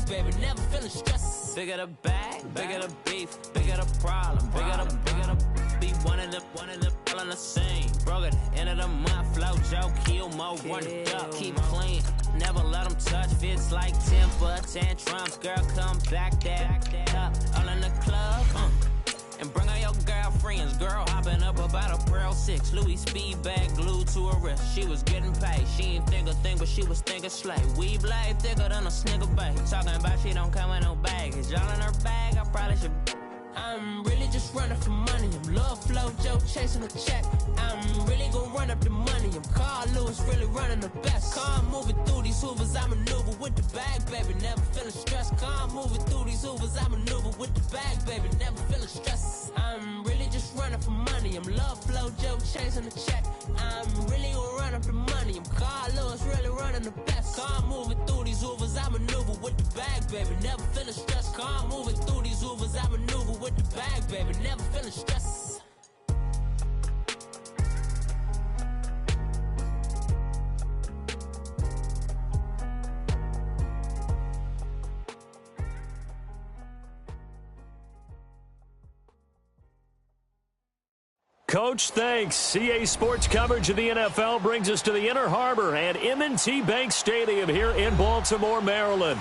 bag, baby, never feeling stressed. Bigger the bag, bigger the beef, bigger the problem, bigger the be one of the all in the same. Broke at the end of the month, flow Joe, kill more, run it up, keep clean. Never let them touch, fits like temper, tantrums. Girl, come back that up, all in the club, and bring all your girlfriends. Girl, hopping up about a Pearl 6, Louis speed bag glued to her wrist. She was getting paid, she ain't think a thing, but she was thinking slay. We blade thicker than a snicker bag. Talking about she don't come with no baggage. All in her bag, I probably should. I'm really just running for money. I'm love flow Joe chasing a check. I'm really gonna run up the money. I'm Carl Lewis, really running the best. Car moving through these hoovers, I maneuver with the bag, baby, never feeling stressed. Car moving through these hoovers, I maneuver with the bag, baby, never feeling stressed. I'm really just running for money. I'm love flow Joe chasing a check. I'm really gonna run up the money. I'm Carl Lewis, really running the best. Car moving through these hoovers, I maneuver with the bag, baby, never feeling stressed. Car moving through these hoovers, I maneuver with the bag, baby, never feeling stressed. Coach, thanks. CA Sports coverage of the NFL brings us to the Inner Harbor and M&T Bank Stadium here in Baltimore, Maryland.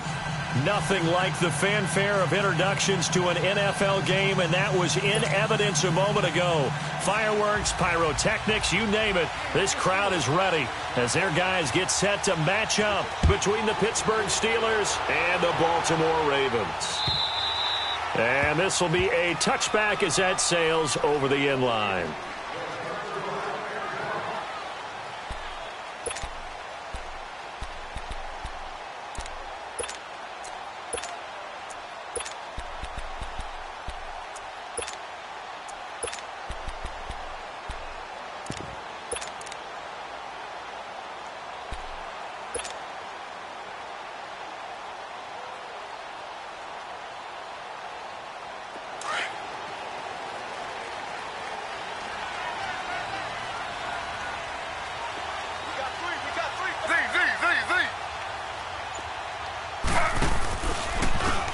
Nothing like the fanfare of introductions to an NFL game, and that was in evidence a moment ago. Fireworks, pyrotechnics, you name it. This crowd is ready as their guys get set to match up between the Pittsburgh Steelers and the Baltimore Ravens. And this will be a touchback as that sails over the end line.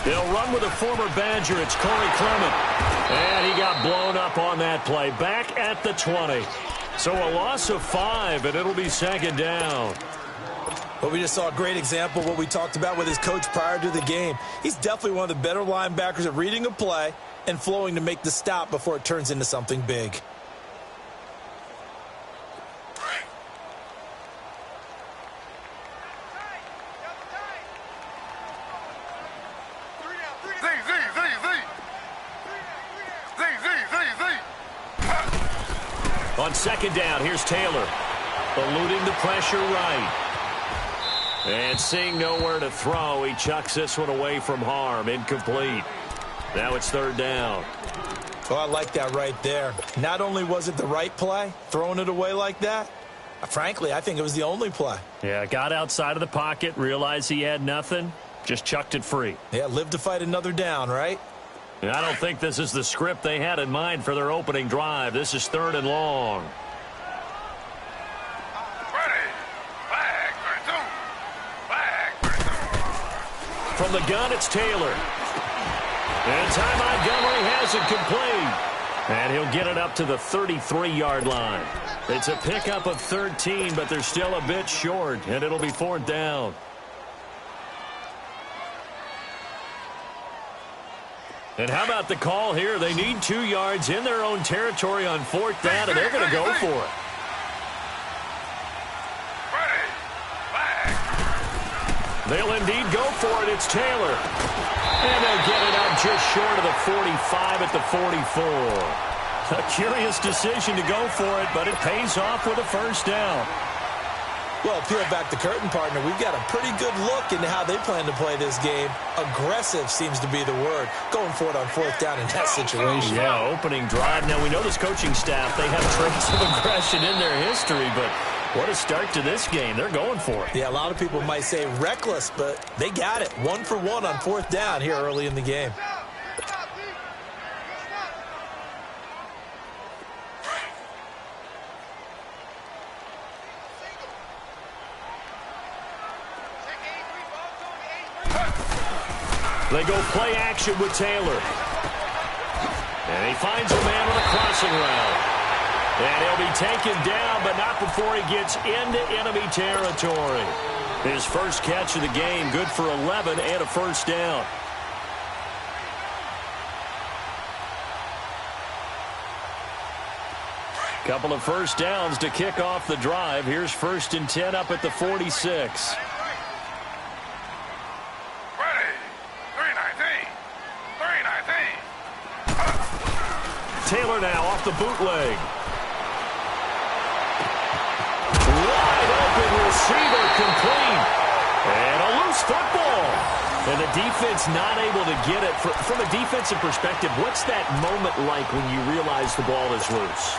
They'll run with a former Badger. It's Corey Clement. And he got blown up on that play. Back at the 20. So a loss of 5, and it'll be second down. Well, we just saw a great example of what we talked about with his coach prior to the game. He's definitely one of the better linebackers at reading a play and flowing to make the stop before it turns into something big. On second down, here's Taylor. Eluding the pressure right. And seeing nowhere to throw, he chucks this one away from harm. Incomplete. Now it's third down. Oh, I like that right there. Not only was it the right play, throwing it away like that, frankly, I think it was the only play. Yeah, got outside of the pocket, realized he had nothing, just chucked it free. Yeah, live to fight another down, right? I don't think this is the script they had in mind for their opening drive. This is third and long. From the gun, it's Taylor. And Ty Montgomery has it complete. And he'll get it up to the 33-yard line. It's a pickup of 13, but they're still a bit short, and it'll be fourth down. And how about the call here? They need 2 yards in their own territory on fourth down, and they're going to go for it. They'll indeed go for it. It's Taylor. And they'll get it up just short of the 45 at the 44. A curious decision to go for it, but it pays off with a first down. Well, peel back the curtain, partner. We've got a pretty good look into how they plan to play this game. Aggressive seems to be the word. Going for it on fourth down in that situation. Yeah, opening drive. Now, we know this coaching staff, they have traits of aggression in their history, but what a start to this game. They're going for it. Yeah, a lot of people might say reckless, but they got it. 1 for 1 on fourth down here early in the game. They go play action with Taylor. And he finds a man with a crossing route. And he'll be taken down, but not before he gets into enemy territory. His first catch of the game, good for 11 and a first down. Couple of first downs to kick off the drive. Here's 1st and 10 up at the 46. Taylor now off the bootleg. Wide open receiver complete. And a loose football. And the defense not able to get it. From a defensive perspective, what's that moment like when you realize the ball is loose?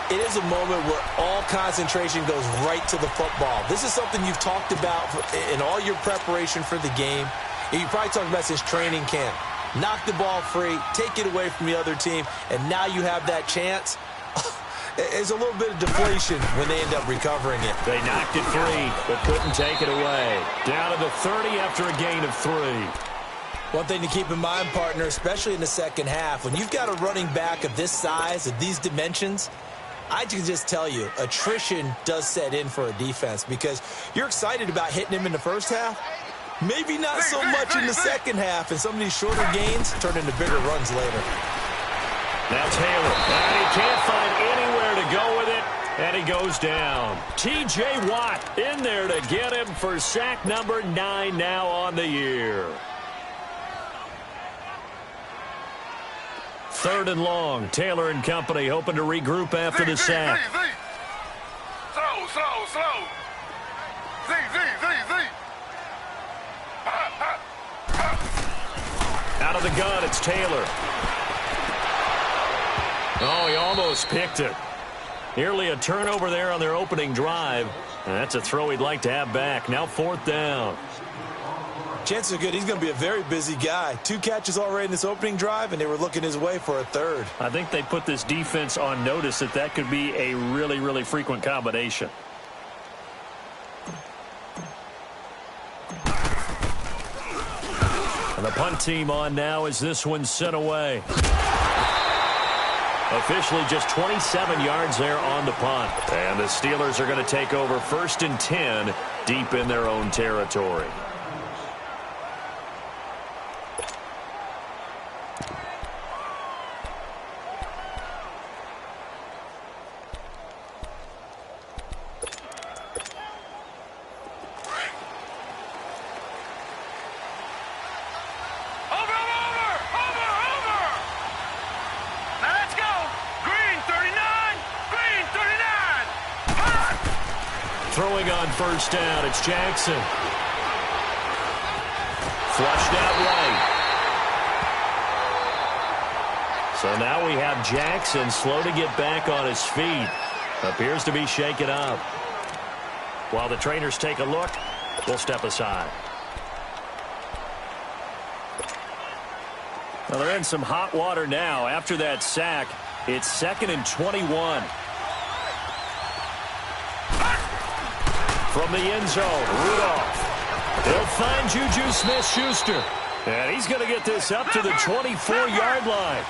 It is a moment where all concentration goes right to the football. This is something you've talked about in all your preparation for the game. And you probably talked about since training camp. Knock the ball free, take it away from the other team, and now you have that chance. There's a little bit of deflation when they end up recovering it. They knocked it free, but couldn't take it away. Down to the 30 after a gain of 3. One thing to keep in mind, partner, especially in the second half, when you've got a running back of this size, of these dimensions, I can just tell you, attrition does set in for a defense because you're excited about hitting him in the first half. Maybe not so much in the second half, and some of these shorter gains turn into bigger runs later. Now Taylor, and he can't find anywhere to go with it, and he goes down. T.J. Watt in there to get him for sack number 9 now on the year. 3rd and long. Taylor and company hoping to regroup after the sack. Slow. Out of the gun, it's Taylor. Oh, he almost picked it. Nearly a turnover there on their opening drive. And that's a throw he'd like to have back. Now 4th down. Chances are good he's going to be a very busy guy. 2 catches already in this opening drive, and they were looking his way for a 3rd. I think they put this defense on notice that could be a really, really frequent combination. And the punt team on now as this one's sent away. Officially just 27 yards there on the punt. And the Steelers are going to take over 1st and 10 deep in their own territory. Throwing on 1st down, it's Jackson. Flushed out right. So now we have Jackson slow to get back on his feet. Appears to be shaken up. While the trainers take a look, we'll step aside. Well, they're in some hot water now. After that sack, it's 2nd and 21. From the end zone, Rudolph. They'll find Juju Smith-Schuster. And he's going to get this up to the 24-yard line.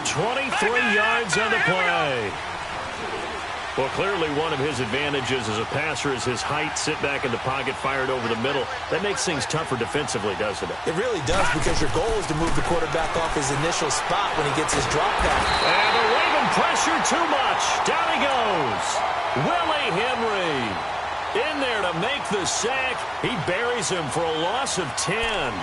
23 yards on the play. Well, clearly one of his advantages as a passer is his height. Sit back in the pocket, fired over the middle. That makes things tougher defensively, doesn't it? It really does, because your goal is to move the quarterback off his initial spot when he gets his drop back. And the Raven pressure too much. Down he goes. Willie Henry in there to make the sack. He buries him for a loss of 10.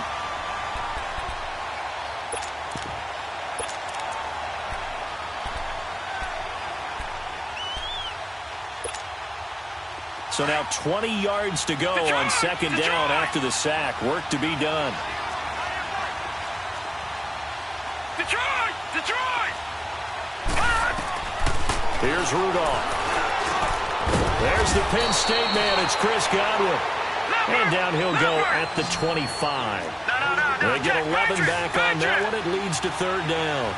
So now 20 yards to go on 2nd down after the sack. Work to be done. Detroit! Here's Rudolph. There's the Penn State man. It's Chris Godwin. And down he'll go at the 25. They get 11 back on that one. It leads to 3rd down.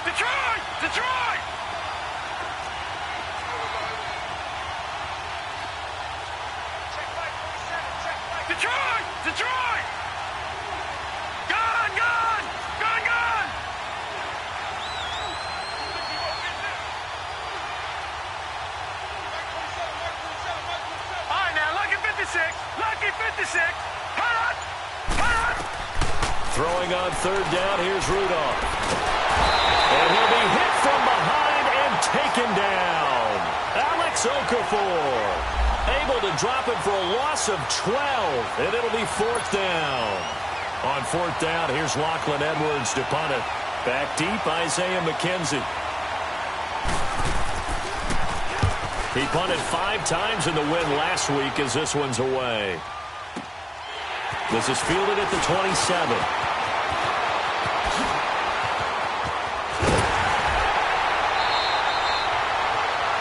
Detroit! Throwing on third down, here's Rudolph. And he'll be hit from behind and taken down. Alex Okafor able to drop it for a loss of 12, and it'll be fourth down. On fourth down, here's Lachlan Edwards to punt it. Back deep, Isaiah McKenzie. He punted 5 times in the win last week as this one's away. This is fielded at the 27.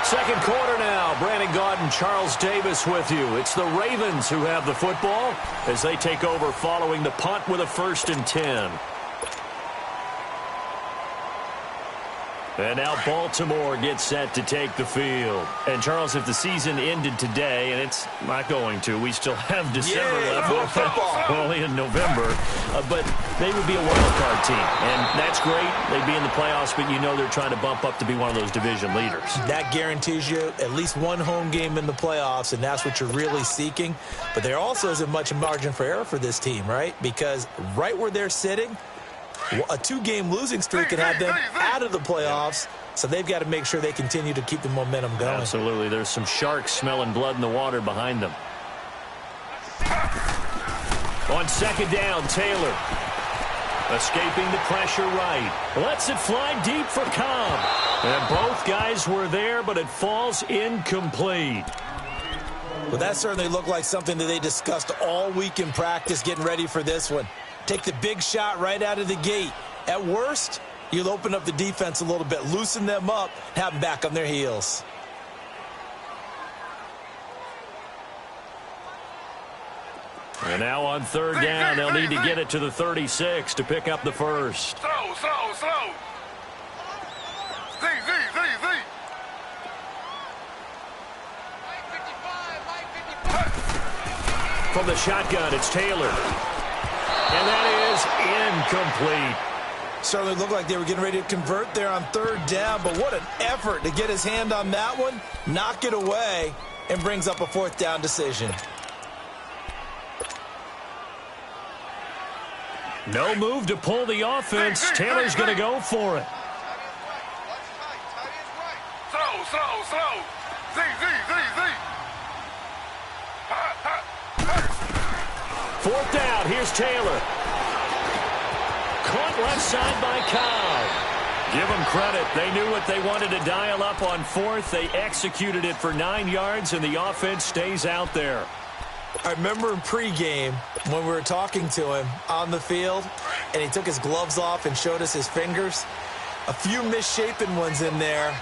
Second quarter now. Brandon Gaudin, Charles Davis with you. It's the Ravens who have the football as they take over following the punt with a 1st and 10. And now Baltimore gets set to take the field. And, Charles, if the season ended today, and it's not going to, we still have December left. More football. Only in November. But they would be a wild card team. And that's great. They'd be in the playoffs, but you know they're trying to bump up to be one of those division leaders. That guarantees you at least one home game in the playoffs, and that's what you're really seeking. But there also isn't much margin for error for this team, right? Because right where they're sitting, a 2-game losing streak can have them out of the playoffs, so they've got to make sure they continue to keep the momentum going. Absolutely. There's some sharks smelling blood in the water behind them. On second down, Taylor. Escaping the pressure right. Lets it fly deep for Cobb. And both guys were there, but it falls incomplete. Well, that certainly looked like something that they discussed all week in practice getting ready for this one. Take the big shot right out of the gate. At worst, you'll open up the defense a little bit, loosen them up, have them back on their heels. And now on third down, they'll need to get it to the 36 to pick up the first. Slow. Z. From the shotgun, it's Taylor. And that is incomplete. Certainly looked like they were getting ready to convert there on third down, but what an effort to get his hand on that one, knock it away, and brings up a fourth down decision. No move to pull the offense. Taylor's going to go for it. Slow. Z. Fourth down, here's Taylor. Caught left side by Cobb. Give them credit. They knew what they wanted to dial up on fourth. They executed it for 9 yards, and the offense stays out there. I remember in pregame when we were talking to him on the field, and he took his gloves off and showed us his fingers. A few misshapen ones in there,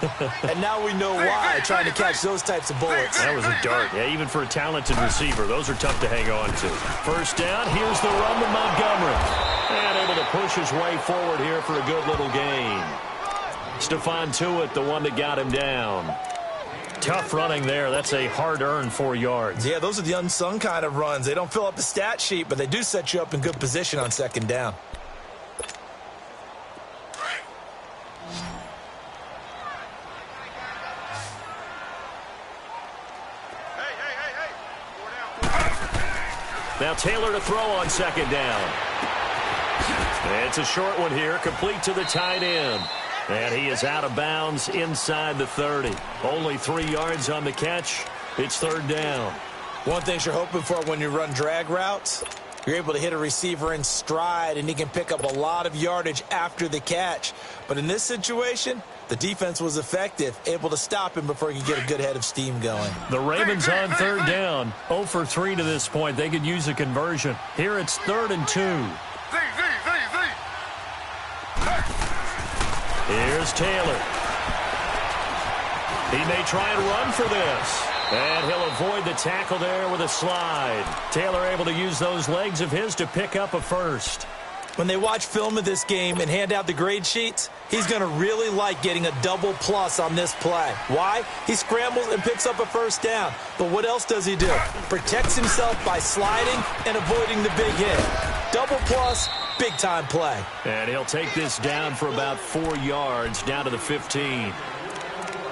and now we know why, trying to catch those types of bullets. That was a dart. Yeah, even for a talented receiver, those are tough to hang on to. First down, here's the run to Montgomery. And able to push his way forward here for a good little gain. Stephon Tuitt, the one that got him down. Tough running there. That's a hard-earned 4 yards. Yeah, those are the unsung kind of runs. They don't fill up the stat sheet, but they do set you up in good position on second down. Now Taylor to throw on second down. It's a short one here, complete to the tight end. And he is out of bounds inside the 30. Only 3 yards on the catch. It's third down. One thing you're hoping for when you run drag routes, you're able to hit a receiver in stride, and he can pick up a lot of yardage after the catch. But in this situation, the defense was effective, able to stop him before he could get a good head of steam going. The Ravens on third down, 0 for 3 to this point. They could use a conversion. Here it's 3rd and 2. Here's Taylor. He may try and run for this. And he'll avoid the tackle there with a slide. Taylor able to use those legs of his to pick up a first. When they watch film of this game and hand out the grade sheets, he's going to really like getting a double plus on this play. Why? He scrambles and picks up a first down. But what else does he do? Protects himself by sliding and avoiding the big hit. Double plus, big-time play. And he'll take this down for about 4 yards, down to the 15.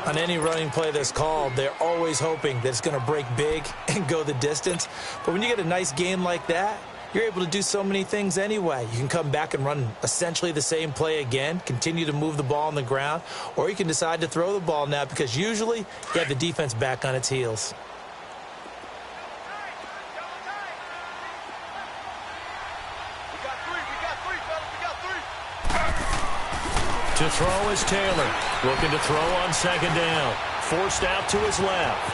On any running play that's called, they're always hoping that it's going to break big and go the distance. But when you get a nice gain like that, you're able to do so many things anyway. You can come back and run essentially the same play again, continue to move the ball on the ground, or you can decide to throw the ball now because usually you have the defense back on its heels. To throw is Taylor. Looking to throw on second down. Forced out to his left.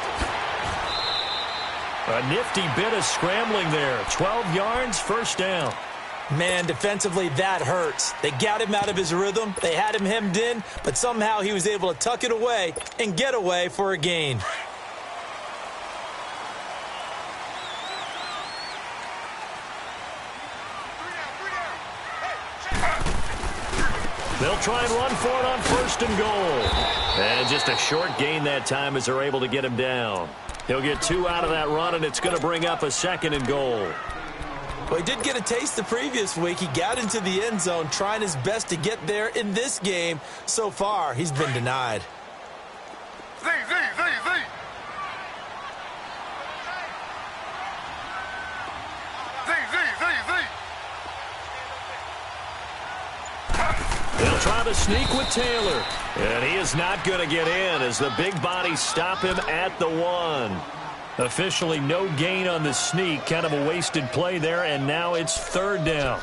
A nifty bit of scrambling there. 12 yards, first down. Man, defensively, that hurts. They got him out of his rhythm. They had him hemmed in, but somehow he was able to tuck it away and get away for a gain. They'll try and run for it on first and goal. And just a short gain that time as they're able to get him down. He'll get 2 out of that run, and it's going to bring up a second and goal. Well, he did get a taste the previous week. He got into the end zone trying his best to get there in this game. So far, he's been denied. Z. They'll try to sneak with Taylor. And he is not going to get in as the big bodies stop him at the 1. Officially no gain on the sneak. Kind of a wasted play there, and now it's third down.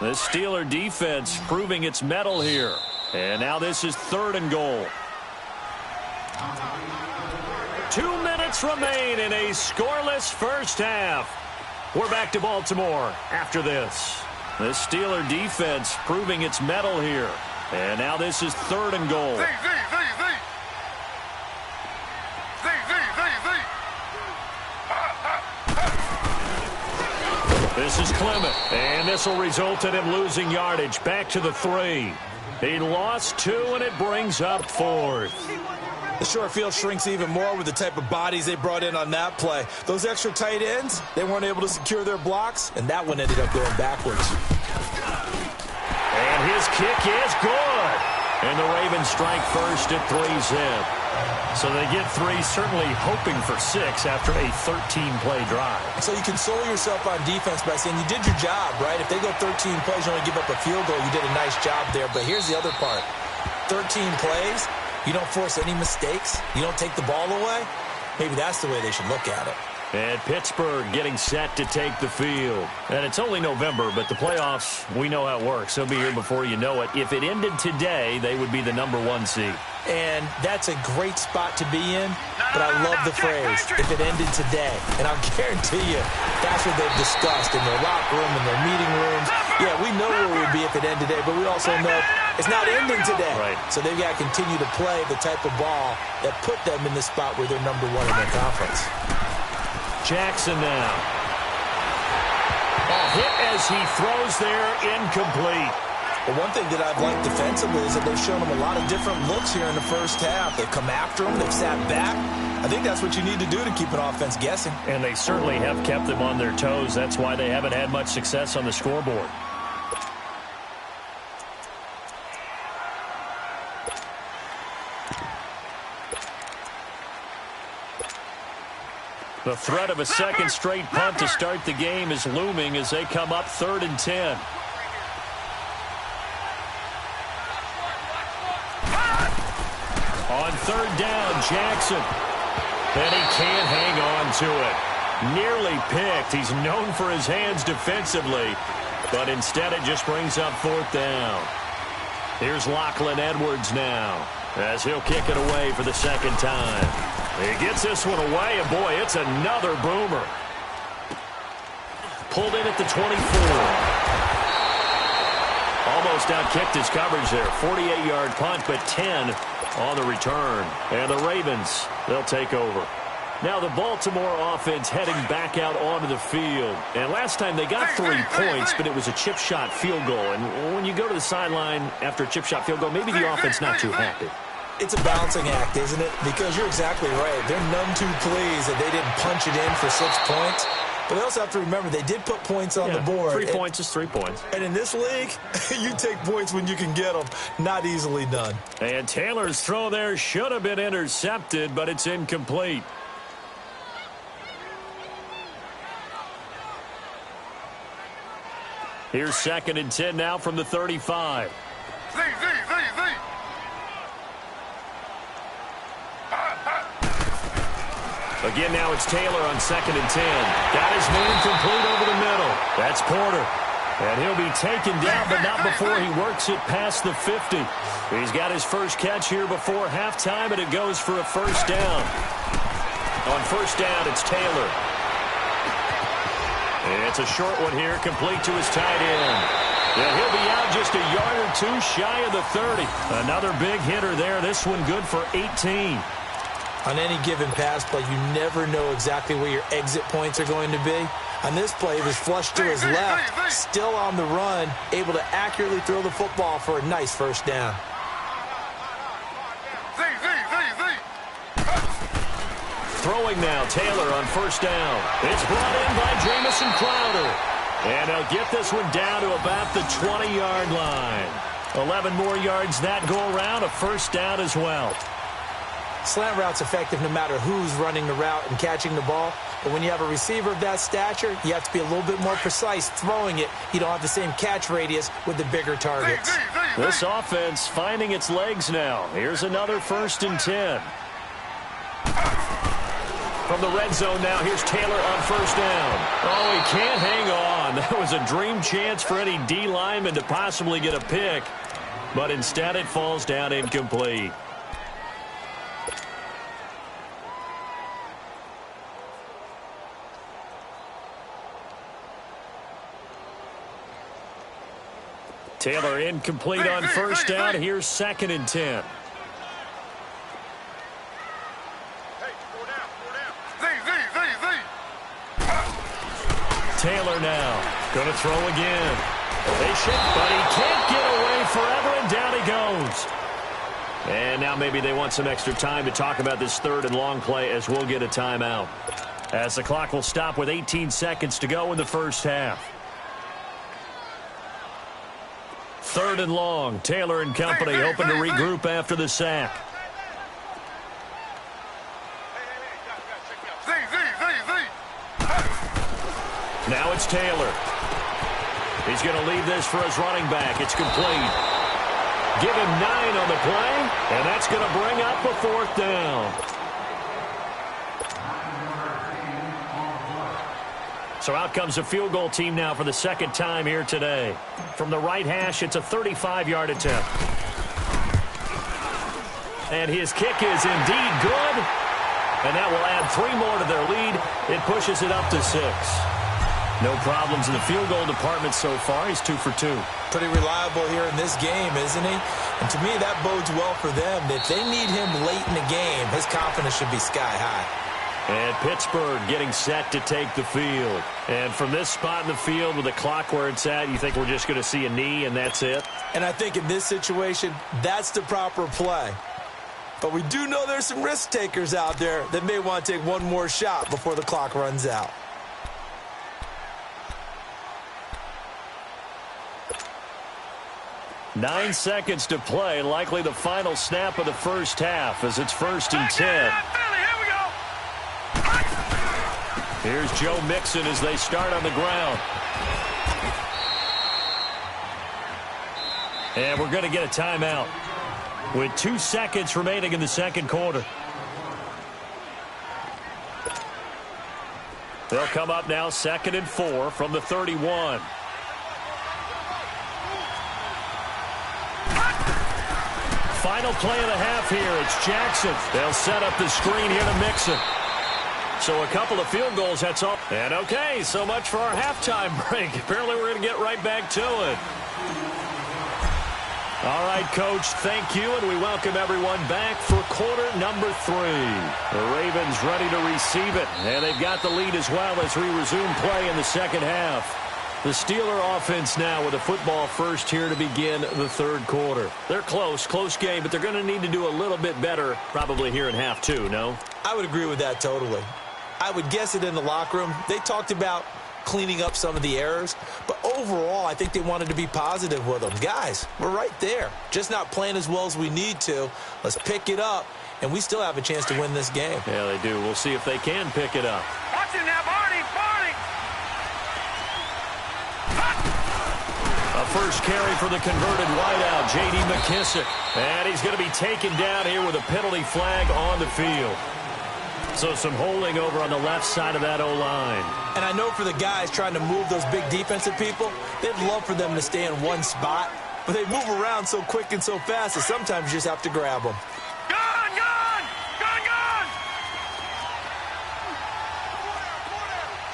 The Steeler defense proving its mettle here. And now this is third and goal. 2 minutes remain in a scoreless first half. We're back to Baltimore after this. The Steeler defense proving its mettle here. And now this is third and goal. This is Clement. And this will result in him losing yardage. Back to the 3. He lost 2, and it brings up fourth. The short field shrinks even more with the type of bodies they brought in on that play. Those extra tight ends, they weren't able to secure their blocks, and that one ended up going backwards. And his kick is good. And the Ravens strike first at 3-zip. So they get 3, certainly hoping for 6 after a 13-play drive. So you console yourself on defense by saying you did your job, right? If they go 13 plays, you only give up a field goal, you did a nice job there. But here's the other part. 13 plays, you don't force any mistakes, you don't take the ball away. Maybe that's the way they should look at it. And Pittsburgh getting set to take the field. And it's only November, but the playoffs, we know how it works. They'll be here before you know it. If it ended today, they would be the number 1 seed. And that's a great spot to be in, but I love the phrase, if it ended today. And I'll guarantee you, that's what they've discussed in their locker room, in their meeting rooms. Yeah, we know where we'd be if it ended today, but we also know it's not ending today. Right. So they've got to continue to play the type of ball that put them in the spot where they're number 1 in their conference. Jackson now. A hit as he throws there, incomplete. Well, one thing that I've liked defensively is that they've shown them a lot of different looks here in the first half. They've come after them. They've sat back. I think that's what you need to do to keep an offense guessing. And they certainly have kept them on their toes. That's why they haven't had much success on the scoreboard. The threat of a second straight punt to start the game is looming as they come up 3rd and 10. On 3rd down, Jackson. And he can't hang on to it. Nearly picked. He's known for his hands defensively, but instead it just brings up 4th down. Here's Lachlan Edwards now as he'll kick it away for the second time. He gets this one away, and boy, it's another boomer. Pulled in at the 24. Almost outkicked his coverage there. 48-yard punt, but 10 on the return. And the Ravens, they'll take over. Now the Baltimore offense heading back out onto the field. And last time they got 3 points, but it was a chip shot field goal. And when you go to the sideline after a chip shot field goal, maybe the offense not too happy. It's a balancing act, isn't it? Because you're exactly right. They're none too pleased that they didn't punch it in for 6 points. But they also have to remember they did put points on the board. 3 points is 3 points. And in this league, you take points when you can get them. Not easily done. And Taylor's throw there should have been intercepted, but it's incomplete. Here's 2nd and 10 now from the 35. Again, now it's Taylor on 2nd and 10. Got his man complete over the middle. That's Porter. And he'll be taken down, but not before he works it past the 50. He's got his first catch here before halftime, and it goes for a first down. On first down, it's Taylor. It's a short one here, complete to his tight end. And he'll be out just a yard or two shy of the 30. Another big hitter there. This one good for 18. On any given pass play, you never know exactly where your exit points are going to be. On this play, he was flushed to his left, still on the run, able to accurately throw the football for a nice first down. Throwing now, Taylor on first down. It's brought in by Jamison Crowder. And he'll get this one down to about the 20-yard line. 11 more yards that go around, a first down as well. Slant route's effective no matter who's running the route and catching the ball. But when you have a receiver of that stature, you have to be a little bit more precise throwing it. You don't have the same catch radius with the bigger targets. This offense finding its legs now. Here's another 1st and 10. From the red zone now, here's Taylor on first down. Oh, he can't hang on. That was a dream chance for any D lineman to possibly get a pick. But instead it falls down incomplete. Taylor incomplete on first down. Here's 2nd and 10. Taylor now going to throw again. They should, but he can't get away forever, and down he goes. And now maybe they want some extra time to talk about this 3rd and long play as we'll get a timeout. As the clock will stop with 18 seconds to go in the first half. 3rd and long. Taylor and company hoping to regroup after the sack. Now it's Taylor. He's going to leave this for his running back. It's complete. Give him 9 on the play, and that's going to bring up a 4th down. So out comes the field goal team now for the 2nd time here today. From the right hash, it's a 35-yard attempt. And his kick is indeed good. And that will add 3 more to their lead. It pushes it up to 6. No problems in the field goal department so far. He's 2 for 2. Pretty reliable here in this game, isn't he? And to me, that bodes well for them. If they need him late in the game, his confidence should be sky high. And Pittsburgh getting set to take the field. And from this spot in the field with the clock where it's at, you think we're just going to see a knee and that's it? And I think in this situation, that's the proper play. But we do know there's some risk takers out there that may want to take one more shot before the clock runs out. Nine seconds to play, likely the final snap of the first half as it's 1st and 10. Here's Joe Mixon as they start on the ground. And we're going to get a timeout with 2 seconds remaining in the 2nd quarter. They'll come up now 2nd and 4 from the 31. Final play of the half here. It's Jackson. They'll set up the screen here to Mixon. So a couple of field goals, that's all. And okay, so much for our halftime break. Apparently we're going to get right back to it. All right, Coach, thank you, and we welcome everyone back for quarter number 3. The Ravens ready to receive it, and they've got the lead as well as we resume play in the 2nd half. The Steeler offense now with a football first here to begin the 3rd quarter. They're close game, but they're going to need to do a little bit better probably here in half 2, no? I would agree with that totally. I would guess it in the locker room. They talked about cleaning up some of the errors, but overall, I think they wanted to be positive with them. Guys, we're right there. Just not playing as well as we need to. Let's pick it up, and we still have a chance to win this game. Yeah, they do. We'll see if they can pick it up. Watch it now, Barney. A first carry for the converted wideout, J.D. McKissick. And he's going to be taken down here with a penalty flag on the field. So some holding over on the left side of that O-line. And I know for the guys trying to move those big defensive people, they'd love for them to stay in one spot, but they move around so quick and so fast that sometimes you just have to grab them. Gun!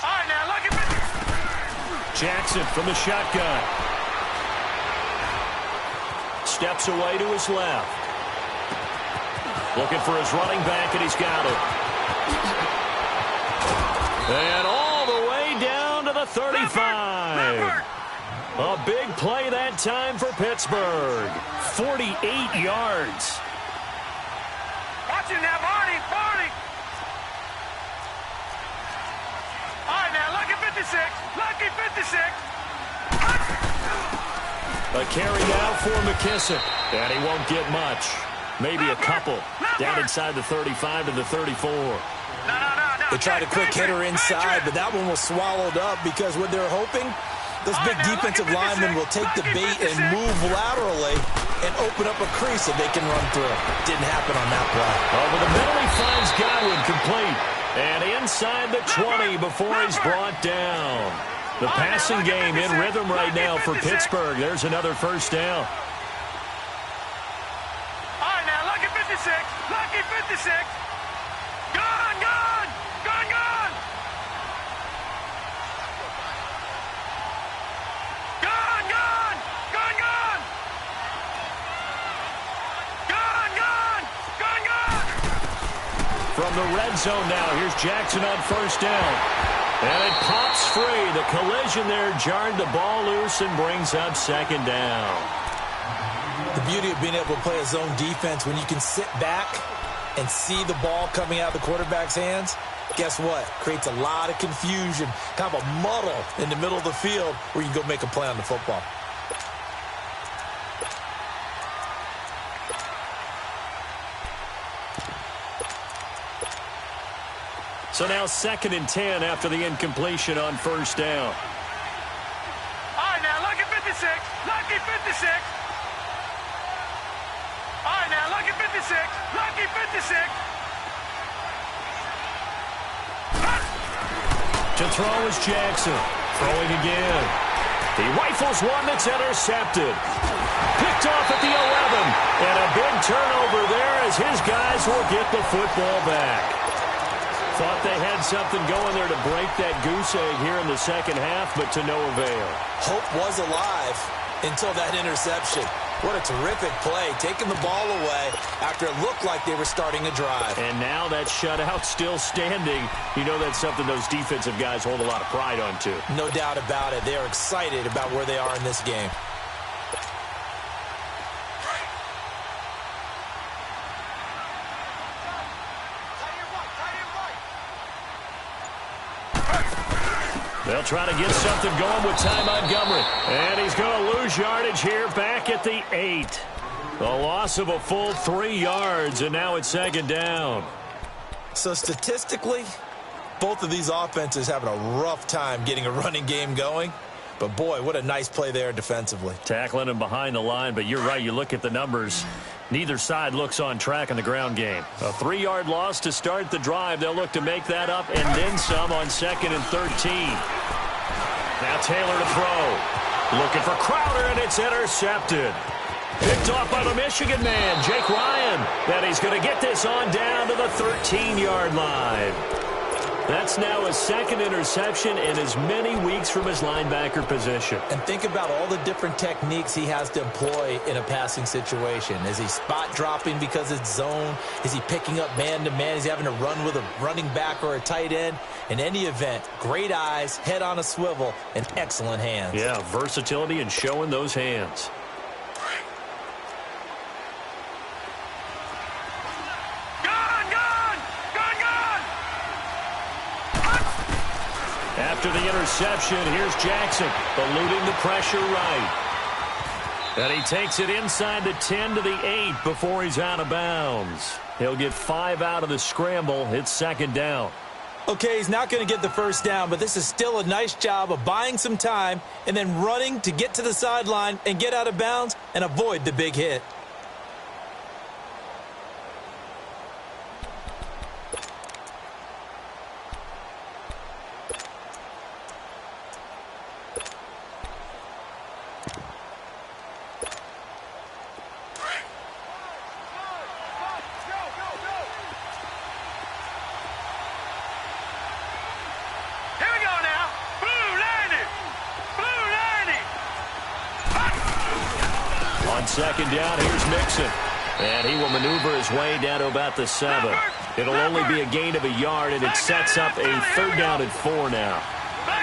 All right, now, look at Jackson from the shotgun. Steps away to his left. Looking for his running back, and he's got it. And all the way down to the 35. A big play that time for Pittsburgh. 48 yards. Watch it now, Barney. All right, now, lucky 56. A carry now for McKissick. And he won't get much. Maybe a couple. Down inside the 35 to the 34. No. They tried a quick hitter inside, but that one was swallowed up because what they're hoping, those big defensive linemen will take the bait and move laterally and open up a crease that they can run through. Didn't happen on that play. Over the middle, he finds Godwin complete. And inside the 20 before he's brought down. The passing game in rhythm right now for Pittsburgh. There's another first down. All right, now, lucky 56. Gun! From the red zone now, here's Jackson on first down. And it pops free. The collision there jarred the ball loose and brings up second down. The beauty of being able to play a zone defense, when you can sit back and see the ball coming out of the quarterback's hands, guess what? Creates a lot of confusion, kind of a muddle in the middle of the field where you can go make a play on the football. So now 2nd and 10 after the incompletion on first down. All right, now, lucky 56. All right, now, lucky 56. To throw is Jackson. Throwing again. He rifles one that's intercepted. Picked off at the 11. And a big turnover there as his guys will get the football back. Thought they had something going there to break that goose egg here in the second half, but to no avail. Hope was alive until that interception. What a terrific play, taking the ball away after it looked like they were starting a drive. And now that shutout still standing. You know that's something those defensive guys hold a lot of pride on, too. No doubt about it. They are excited about where they are in this game. They'll try to get something going with Ty Montgomery. And he's going to lose yardage here back at the 8. A loss of a full 3 yards, and now it's second down. So statistically, both of these offenses having a rough time getting a running game going. But, boy, what a nice play there defensively. Tackling him behind the line, but you're right. You look at the numbers. Neither side looks on track in the ground game. A 3-yard loss to start the drive. They'll look to make that up and then some on 2nd and 13. Now Taylor to throw. Looking for Crowder, and it's intercepted. Picked off by the Michigan man, Jake Ryan. And he's going to get this on down to the 13-yard line. That's now his 2nd interception in as many weeks from his linebacker position. And think about all the different techniques he has to employ in a passing situation. Is he spot dropping because it's zone? Is he picking up man-to-man? Is he having to run with a running back or a tight end? In any event, great eyes, head on a swivel, and excellent hands. Yeah, versatility and showing those hands. After the interception, here's Jackson, eluding the pressure right. And he takes it inside the 10 to the 8 before he's out of bounds. He'll get 5 out of the scramble. It's second down. Okay, he's not going to get the first down, but this is still a nice job of buying some time and then running to get to the sideline and get out of bounds and avoid the big hit. Second down, here's Mixon. And he will maneuver his way down to about the 7. It'll only be a gain of a yard, and it sets up a third down and 4 now.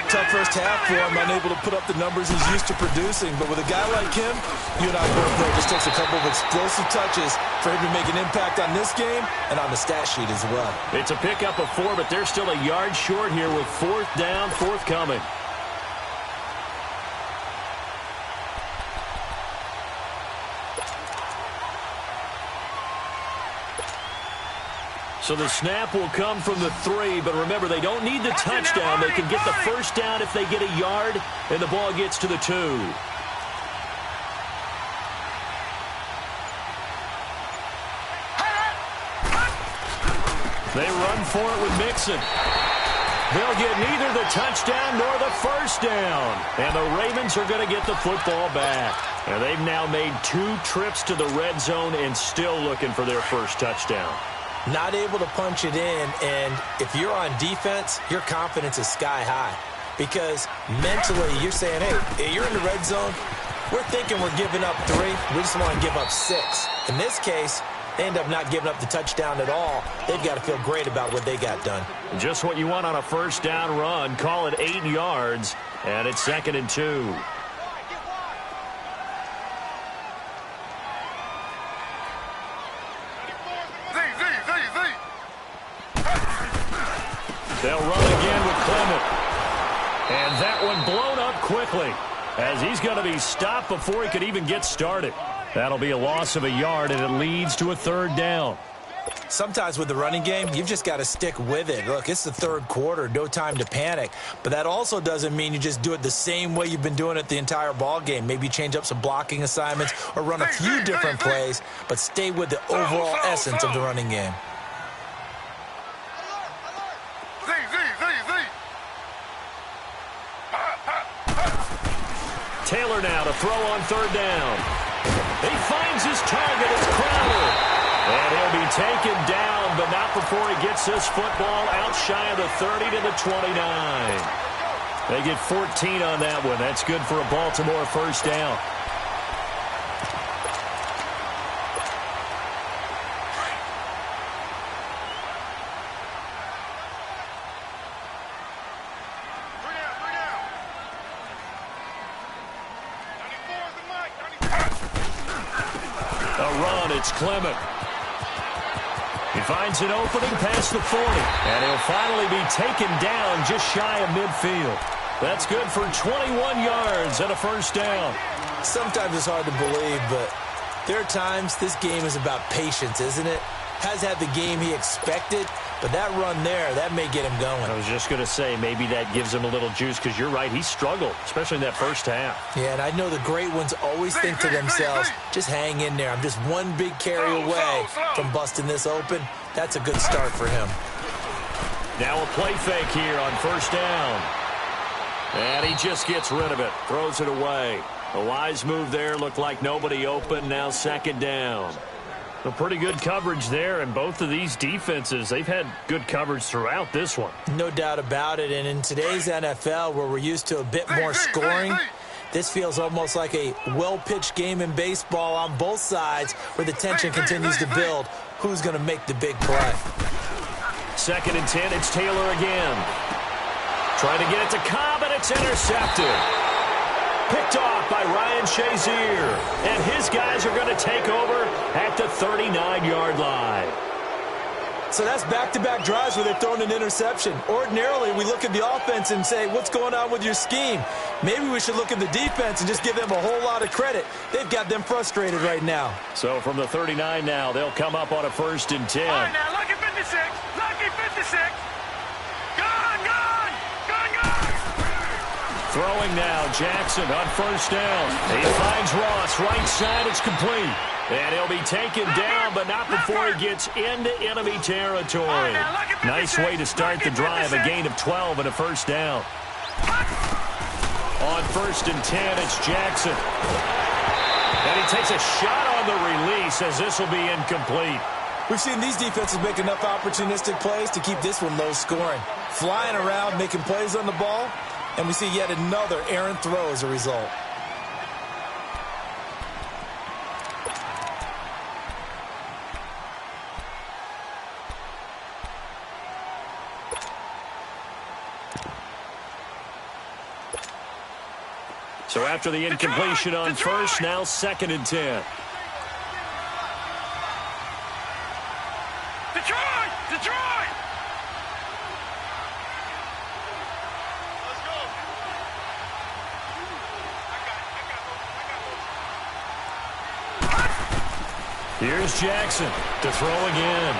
Tough first half for him, unable to put up the numbers he's used to producing. But with a guy like him, you and I both know it just takes a couple of explosive touches for him to make an impact on this game and on the stat sheet as well. It's a pickup of 4, but they're still a yard short here with fourth down, forthcoming. So the snap will come from the 3, but remember, they don't need the touchdown. They can get the first down if they get a yard, and the ball gets to the 2. They run for it with Mixon. They'll get neither the touchdown nor the first down. And the Ravens are going to get the football back. And they've now made 2 trips to the red zone and still looking for their first touchdown. Not able to punch it in, and if you're on defense, your confidence is sky high. Because mentally, you're saying, hey, you're in the red zone. We're thinking we're giving up 3. We just want to give up 6. In this case, they end up not giving up the touchdown at all. They've got to feel great about what they got done. Just what you want on a first down run. Call it 8 yards, and it's 2nd and 2. They'll run again with Clement. And that one blown up quickly as he's going to be stopped before he could even get started. That'll be a loss of a yard, and it leads to a third down. Sometimes with the running game, you've just got to stick with it. Look, it's the third quarter, no time to panic. But that also doesn't mean you just do it the same way you've been doing it the entire ball game. Maybe change up some blocking assignments or run a few different plays, but stay with the overall essence of the running game. Taylor now to throw on third down. He finds his target. It's Crowder. And he'll be taken down, but not before he gets this football out shy of the 30 to the 29. They get 14 on that one. That's good for a Baltimore first down. It's Clement. He finds an opening past the 40, and he'll finally be taken down just shy of midfield. That's good for 21 yards and a first down. Sometimes it's hard to believe, but there are times this game is about patience, isn't it? Has had the game he expected, but that run there, that may get him going. I was just going to say, maybe that gives him a little juice, because you're right, he struggled, especially in that first half. Yeah, and I know the great ones always think to themselves, just hang in there. I'm just one big carry away from busting this open. That's a good start for him. Now a play fake here on first down. And he just gets rid of it, throws it away. A wise move there, looked like nobody open, now second down. A pretty good coverage there, and both of these defenses, they've had good coverage throughout this one. No doubt about it, and in today's NFL, where we're used to a bit more scoring, this feels almost like a well-pitched game in baseball on both sides, where the tension continues to build. Who's going to make the big play? 2nd and 10, it's Taylor again. Trying to get it to Cobb, and it's intercepted. Picked off by Ryan Shazier. And his guys are going to take over at the 39-yard line. So that's back-to-back drives where they're throwing an interception. Ordinarily, we look at the offense and say, what's going on with your scheme? Maybe we should look at the defense and just give them a whole lot of credit. They've got them frustrated right now. So from the 39 now, they'll come up on a 1st and 10. All right, now, lucky 56. Lucky 56. Gone, gone. Gone, gone. Throwing now, Jackson on 1st down. He finds Ross, right side, it's complete. And he'll be taken down, but not before he gets into enemy territory. Nice way to start the drive, a gain of 12 and a 1st down. On 1st and 10, it's Jackson. And he takes a shot on the release as this will be incomplete. We've seen these defenses make enough opportunistic plays to keep this one low scoring. Flying around, making plays on the ball, and we see yet another errant throw as a result. So after the incompletion on 1st, now 2nd and 10. Detroit! Detroit! Let's go. Here's Jackson to throw again.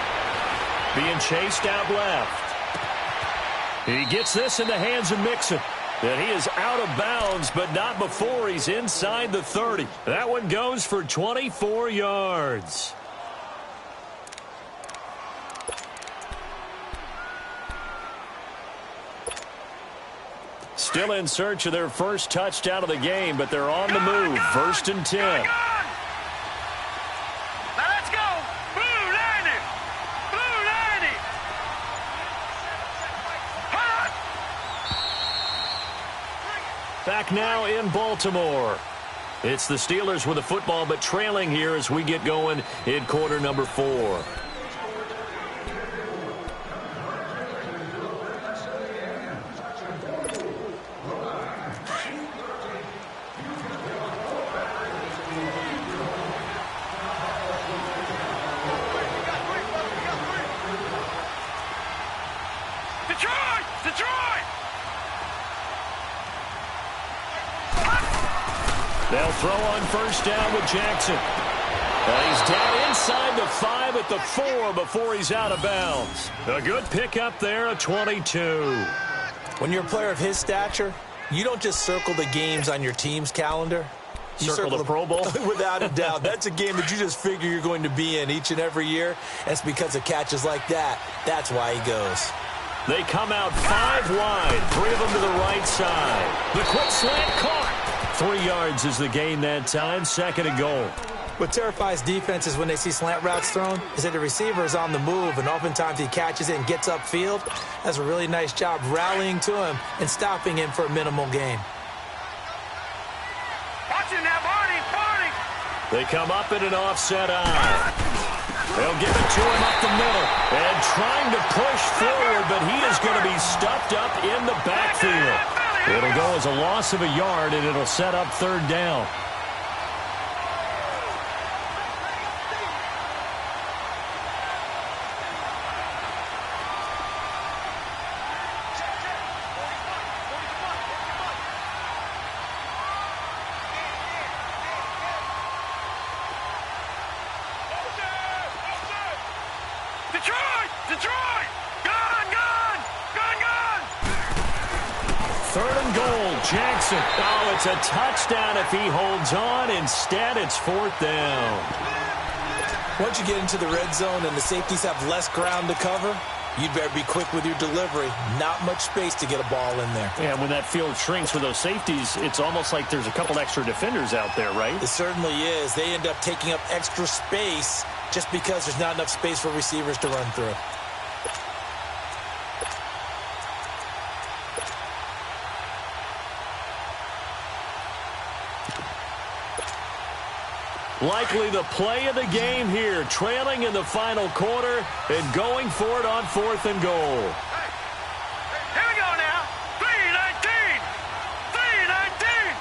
Being chased out left. He gets this in the hands of Mixon. And he is out of bounds, but not before he's inside the 30. That one goes for 24 yards. Still in search of their first touchdown of the game, but they're on the move. 1st and 10. Now let's go. Blue landing. Blue landing. Back now in Baltimore. It's the Steelers with the football, but trailing here as we get going in quarter number 4. Detroit! Detroit! They'll throw on 1st down with Jackson. And he's down inside the 5 at the 4 before he's out of bounds. A good pickup there, a 22. When you're a player of his stature, you don't just circle the games on your team's calendar. You circle the Pro Bowl? Without a doubt. That's a game that you just figure you're going to be in each and every year. And it's because of catches like that. That's why he goes. They come out 5 wide, 3 of them to the right side. The quick slant caught. 3 yards is the gain that time, 2nd and goal. What terrifies defenses when they see slant routes thrown is that the receiver is on the move, and oftentimes he catches it and gets upfield. Does a really nice job rallying to him and stopping him for a minimal gain. Watching that, Barney! Barney! They come up in an offset eye. They'll give it to him up the middle. And trying to push forward, but he is going to be stuffed up in the backfield. It'll go as a loss of a yard, and it'll set up 3rd down. Detroit! Detroit! Gone! Gone! Gone! Gone! 3rd and goal, Jackson. Oh, it's a touchdown if he holds on. Instead, it's 4th down. Once you get into the red zone and the safeties have less ground to cover, you'd better be quick with your delivery. Not much space to get a ball in there. Yeah, when that field shrinks with those safeties, it's almost like there's a couple extra defenders out there, right? It certainly is. They end up taking up extra space just because there's not enough space for receivers to run through. Likely the play of the game here, trailing in the final quarter and going for it on 4th and goal. Here we go now. 3-19. 3-19.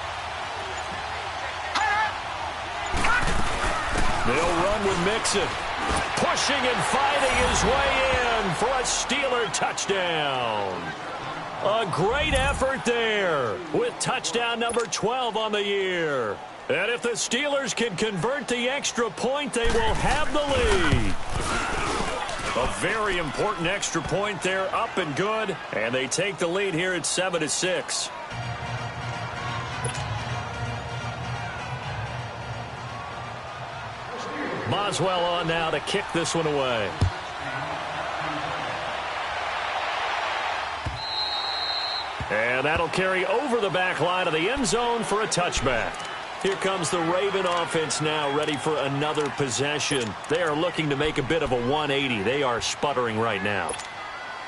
They'll run with Mixon. Pushing and fighting his way in for a Steeler touchdown. A great effort there with touchdown number 12 on the year. And if the Steelers can convert the extra point, they will have the lead. A very important extra point there, up and good. And they take the lead here at 7-6. Boswell on now to kick this one away. And that'll carry over the back line of the end zone for a touchback. Here comes the Raven offense now, ready for another possession. They are looking to make a bit of a 180. They are sputtering right now.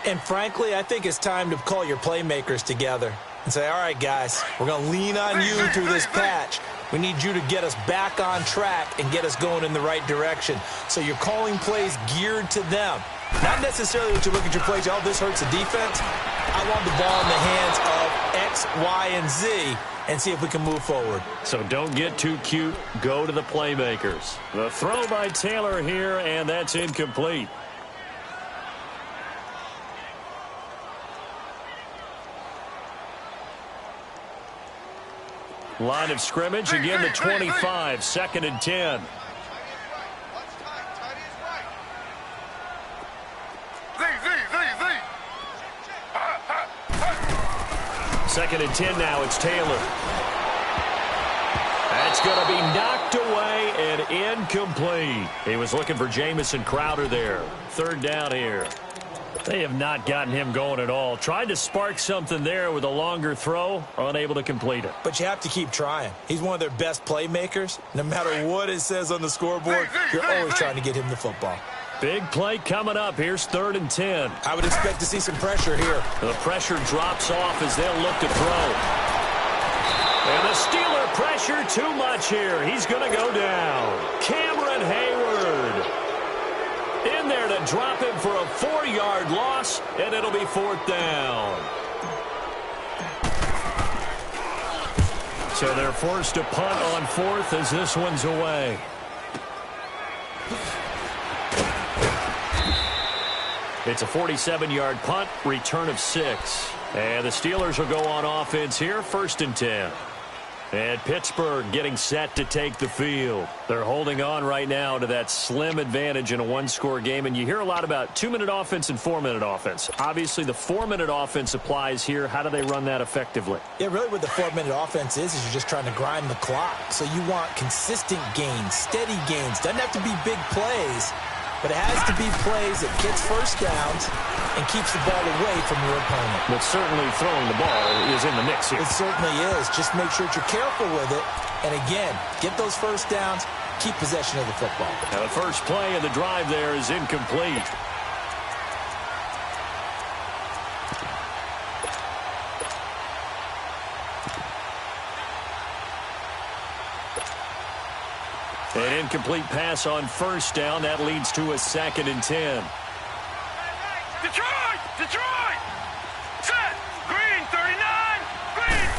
And frankly, I think it's time to call your playmakers together and say, all right, guys, we're going to lean on you through this patch. We need you to get us back on track and get us going in the right direction. So you're calling plays geared to them. Not necessarily that you look at your plays, oh, this hurts the defense. I want the ball in the hands of X, Y, and Z and see if we can move forward. So don't get too cute. Go to the playmakers. The throw by Taylor here, and that's incomplete. Line of scrimmage, again the 25, 2nd and 10. Second and 10 now, it's Taylor. That's going to be knocked away and incomplete. He was looking for Jamison Crowder there. 3rd down here. They have not gotten him going at all. Tried to spark something there with a longer throw, unable to complete it. But you have to keep trying. He's one of their best playmakers. No matter what it says on the scoreboard, you're always trying to get him the football. Big play coming up. Here's 3rd and 10. I would expect to see some pressure here. The pressure drops off as they'll look to throw. And the Steeler pressure too much here. He's going to go down. Cameron Hayward in there to drop him for a 4-yard loss, and it'll be 4th down. So they're forced to punt on 4th as this one's away. It's a 47-yard punt, return of 6. And the Steelers will go on offense here, 1st and 10. And Pittsburgh getting set to take the field. They're holding on right now to that slim advantage in a one-score game. And you hear a lot about 2-minute offense and 4-minute offense. Obviously, the 4-minute offense applies here. How do they run that effectively? Yeah, really what the 4-minute offense is you're just trying to grind the clock. So you want consistent gains, steady gains. Doesn't have to be big plays, but it has to be plays that gets first downs and keeps the ball away from your opponent. But certainly throwing the ball is in the mix here. It certainly is. Just make sure that you're careful with it. And again, get those first downs, keep possession of the football. Now the first play of the drive there is incomplete. An incomplete pass on 1st down. That leads to a 2nd and 10. Detroit! Detroit! Set! Green, 39! Green!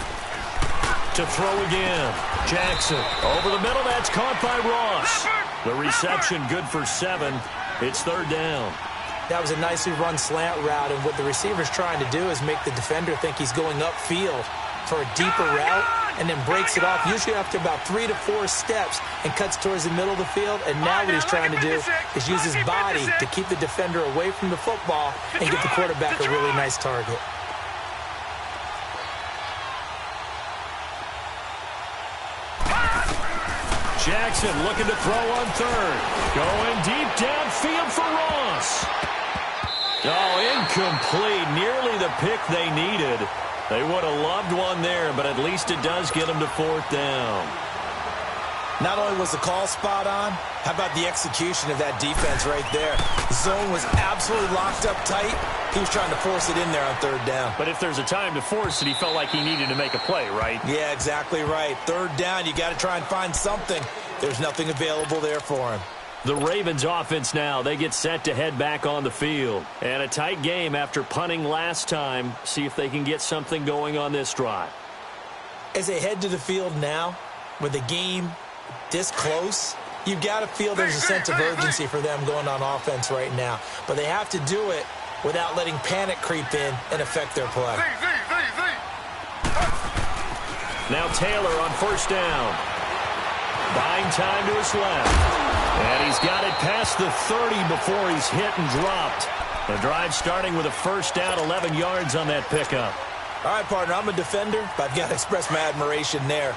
To throw again. Jackson over the middle. That's caught by Ross. The reception good for 7. It's 3rd down. That was a nicely run slant route, and what the receiver's trying to do is make the defender think he's going upfield for a deeper route, and then breaks it off, usually after about 3 to 4 steps, and cuts towards the middle of the field. And now what he's trying to do is use his body to keep the defender away from the football and get the quarterback a really nice target. Jackson looking to throw on 3rd. Going deep downfield for Ross. Oh, incomplete. Nearly the pick they needed. They would have loved one there, but at least it does get them to 4th down. Not only was the call spot on, how about the execution of that defense right there? The zone was absolutely locked up tight. He was trying to force it in there on 3rd down. But if there's a time to force it, he felt like he needed to make a play, right? Yeah, exactly right. 3rd down, you got to try and find something. There's nothing available there for him. The Ravens offense now, they get set to head back on the field. And a tight game after punting last time. See if they can get something going on this drive. As they head to the field now, with the game this close, You've got to feel there's a sense of urgency for them going on offense right now. But they have to do it without letting panic creep in and affect their play. Now Taylor on first down. Buying time to his left. And he's got it past the 30 before he's hit and dropped. The drive starting with a first down, 11 yards on that pickup. All right, partner, I'm a defender, but I've got to express my admiration there.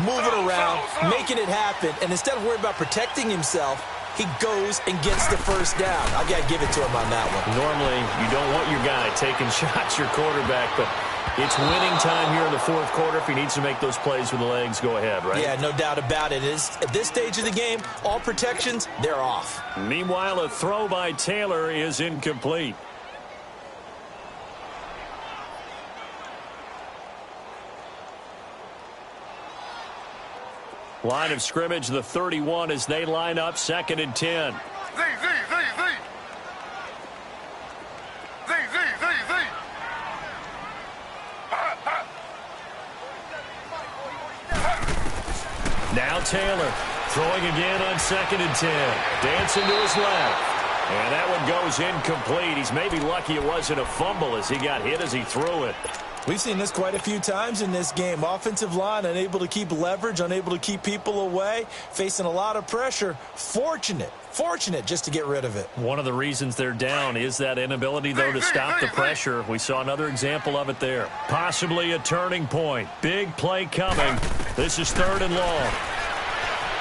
Moving around, making it happen, and instead of worrying about protecting himself, he goes and gets the first down. I've got to give it to him on that one. Normally, you don't want your guy taking shots, your quarterback, but it's winning time here in the fourth quarter. If he needs to make those plays with the legs, go ahead, right? Yeah, no doubt about it. At this stage of the game, all protections, they're off. Meanwhile, a throw by Taylor is incomplete. Line of scrimmage, the 31 as they line up, 2nd and 10. Now Taylor throwing again on 2nd and 10. Dancing to his left. And that one goes incomplete. He's maybe lucky it wasn't a fumble as he got hit as he threw it. We've seen this quite a few times in this game. Offensive line unable to keep leverage, unable to keep people away, facing a lot of pressure. Fortunate just to get rid of it. One of the reasons they're down is that inability, though, to stop the pressure. We saw another example of it there. Possibly a turning point. Big play coming. This is 3rd and long.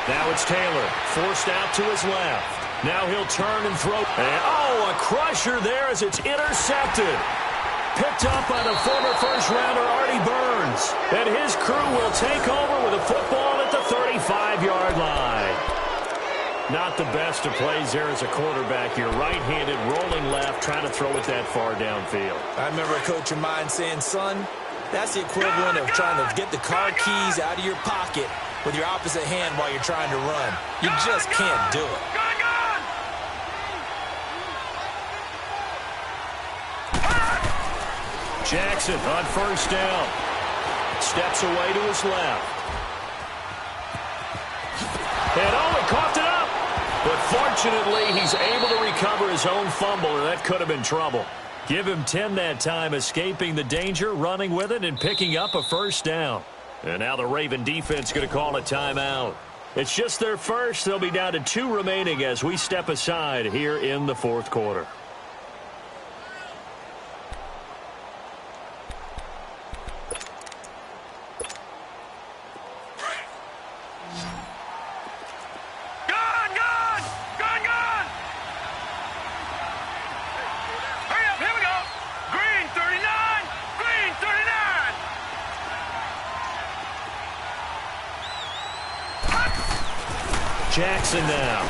Now it's Taylor, forced out to his left. Now he'll turn and throw. And, a crusher there as it's intercepted. Picked up by the former first-rounder Artie Burns. And his crew will take over with a football at the 35-yard line. Not the best of plays there as a quarterback. You're right-handed, rolling left, trying to throw it that far downfield. I remember a coach of mine saying, son, that's the equivalent of trying to get the car keys out of your pocket with your opposite hand while you're trying to run. You just can't do it. Jackson on first down. Steps away to his left. And he coughed it up. But fortunately, he's able to recover his own fumble, or that could have been trouble. Give him 10 that time, escaping the danger, running with it, and picking up a first down. And now the Raven defense going to call a timeout. It's just their first. They'll be down to 2 remaining as we step aside here in the fourth quarter. Jackson now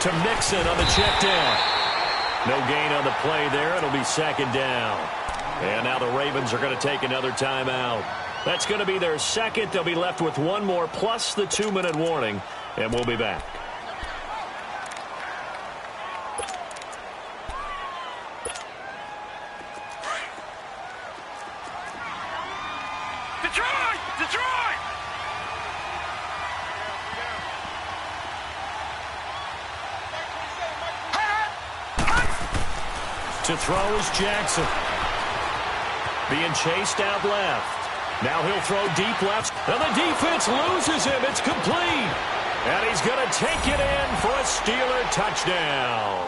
to Mixon on the check down. No gain on the play there. It'll be 2nd down. And now the Ravens are going to take another timeout. That's going to be their second. They'll be left with one more plus the 2-minute warning, and we'll be back. To throw is Jackson. Being chased out left. Now he'll throw deep left. And the defense loses him. It's complete. And he's going to take it in for a Steeler touchdown.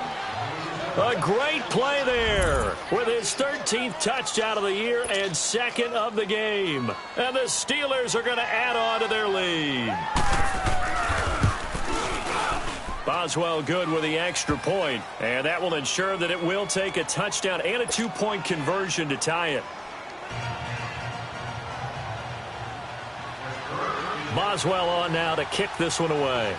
A great play there with his 13th touchdown of the year and 2nd of the game. And the Steelers are going to add on to their lead. Boswell good with the extra point, and that will ensure that it will take a touchdown and a 2-point conversion to tie it. Boswell on now to kick this one away.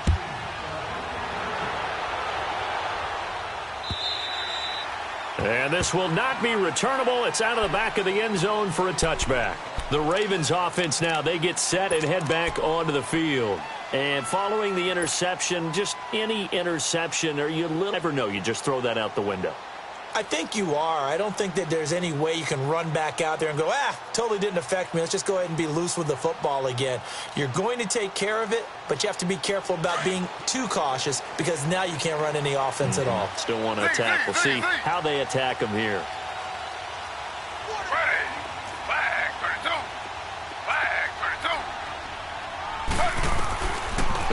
And this will not be returnable. It's out of the back of the end zone for a touchback. The Ravens offense now, they get set and head back onto the field. And following the interception, just any interception, or you never know, you just throw that out the window. I think you are. I don't think that there's any way you can run back out there and go, totally didn't affect me. Let's just go ahead and be loose with the football again. You're going to take care of it, but you have to be careful about being too cautious because now you can't run any offense at all. Still want to attack. We'll see how they attack him here.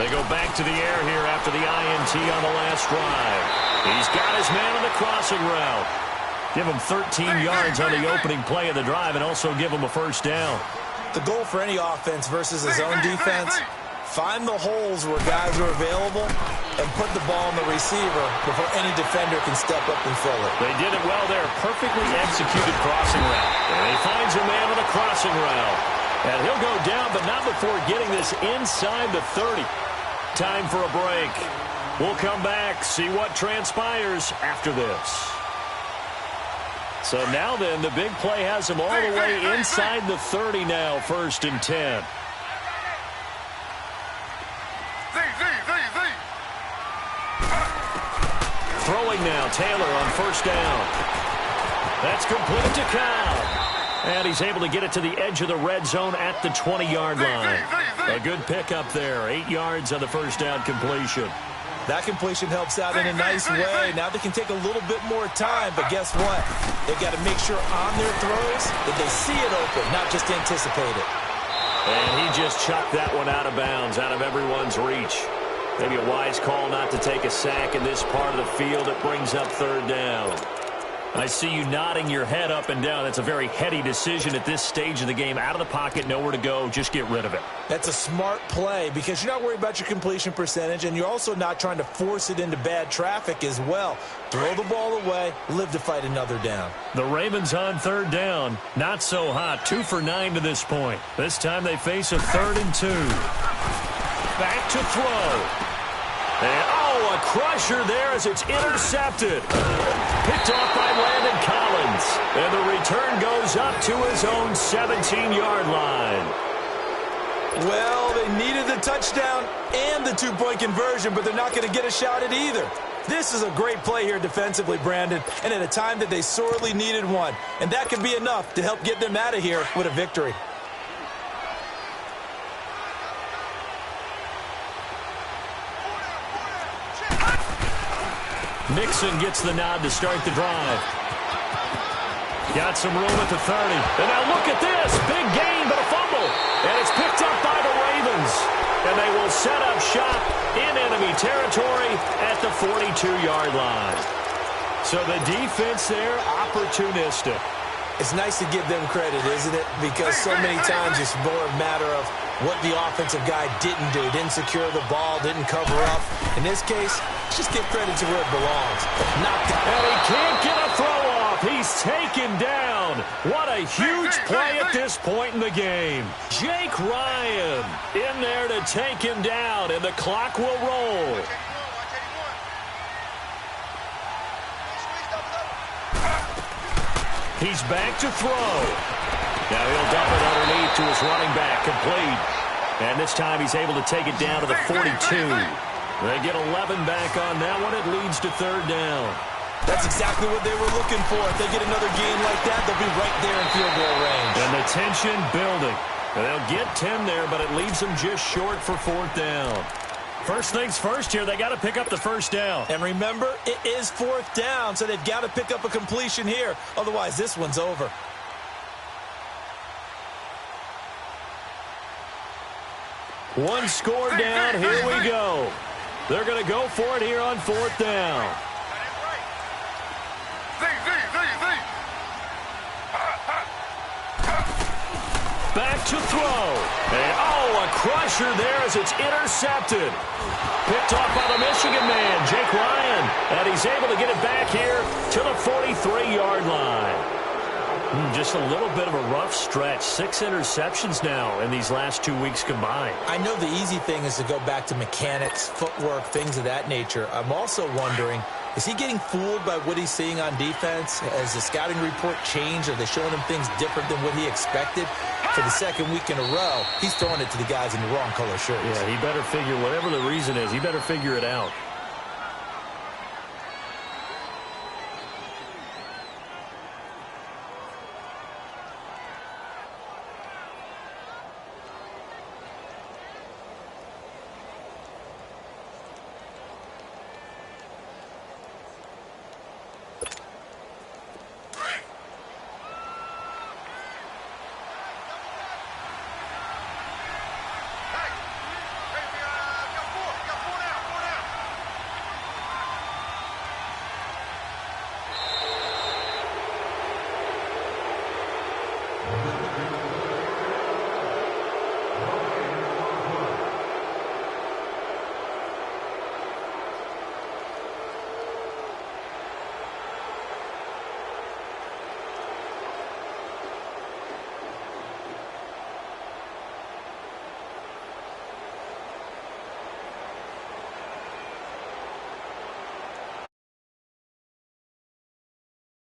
They go back to the air here after the INT on the last drive. He's got his man on the crossing route. Give him 13 yards on the opening play of the drive and also give him a first down. The goal for any offense versus his own defense, find the holes where guys are available and put the ball in the receiver before any defender can step up and fill it. They did it well there. Perfectly executed crossing route. And he finds a man on the crossing route. And he'll go down, but not before getting this inside the 30. Time for a break. We'll come back, see what transpires after this. So now then, the big play has him all the way inside the 30 now, 1st and 10. Throwing now, Taylor on 1st down. That's complete to Kyle. And he's able to get it to the edge of the red zone at the 20-yard line. A good pickup there. 8 yards on the 1st down completion. That completion helps out in a nice way. Now they can take a little bit more time, but guess what? They've got to make sure on their throws that they see it open, not just anticipate it. And he just chucked that one out of bounds, out of everyone's reach. Maybe a wise call not to take a sack in this part of the field. It brings up 3rd down. I see you nodding your head up and down. That's a very heady decision at this stage of the game. Out of the pocket, nowhere to go. Just get rid of it. That's a smart play because you're not worried about your completion percentage, and you're also not trying to force it into bad traffic as well. Throw the ball away, live to fight another down. The Ravens on 3rd down. Not so hot. 2 for 9 to this point. This time they face a 3rd and 2. Back to throw. And, a crusher there as it's intercepted. Picked off by Landon Collins. And the return goes up to his own 17-yard line. Well, they needed the touchdown and the 2-point conversion, but they're not going to get a shot at either. This is a great play here defensively, Brandon, and at a time that they sorely needed one. And that could be enough to help get them out of here with a victory. Nixon gets the nod to start the drive. Got some room at the 30. And now look at this. Big gain, but a fumble. And it's picked up by the Ravens. And they will set up shop in enemy territory at the 42-yard line. So the defense there, opportunistic. It's nice to give them credit, isn't it? Because so many times it's more a matter of what the offensive guy didn't do. Didn't secure the ball, didn't cover up. In this case, just give credit to where it belongs. And he can't get a throw off. He's taken down. What a huge play at this point in the game. Jake Ryan in there to take him down, and the clock will roll. He's back to throw. Now he'll dump it underneath to his running back, complete. And this time he's able to take it down to the 42. They get 11 back on that one. It leads to 3rd down. That's exactly what they were looking for. If they get another game like that, they'll be right there in field goal range. And the tension building. And they'll get 10 there, but it leaves them just short for 4th down. First things first here, they got to pick up the 1st down. And remember, it is 4th down, so they've got to pick up a completion here. Otherwise, this one's over. One score down, here we go. They're going to go for it here on 4th down. Back to throw. And, a crusher there as it's intercepted. Picked off by the Michigan man, Jake Ryan. And he's able to get it back here to the 43-yard line. Just a little bit of a rough stretch. 6 interceptions now in these last 2 weeks combined. I know the easy thing is to go back to mechanics, footwork, things of that nature. I'm also wondering, is he getting fooled by what he's seeing on defense? Has the scouting report changed? Are they showing him things different than what he expected? For the 2nd week in a row, he's throwing it to the guys in the wrong color shirts. Yeah, he better figure, whatever the reason is, he better figure it out.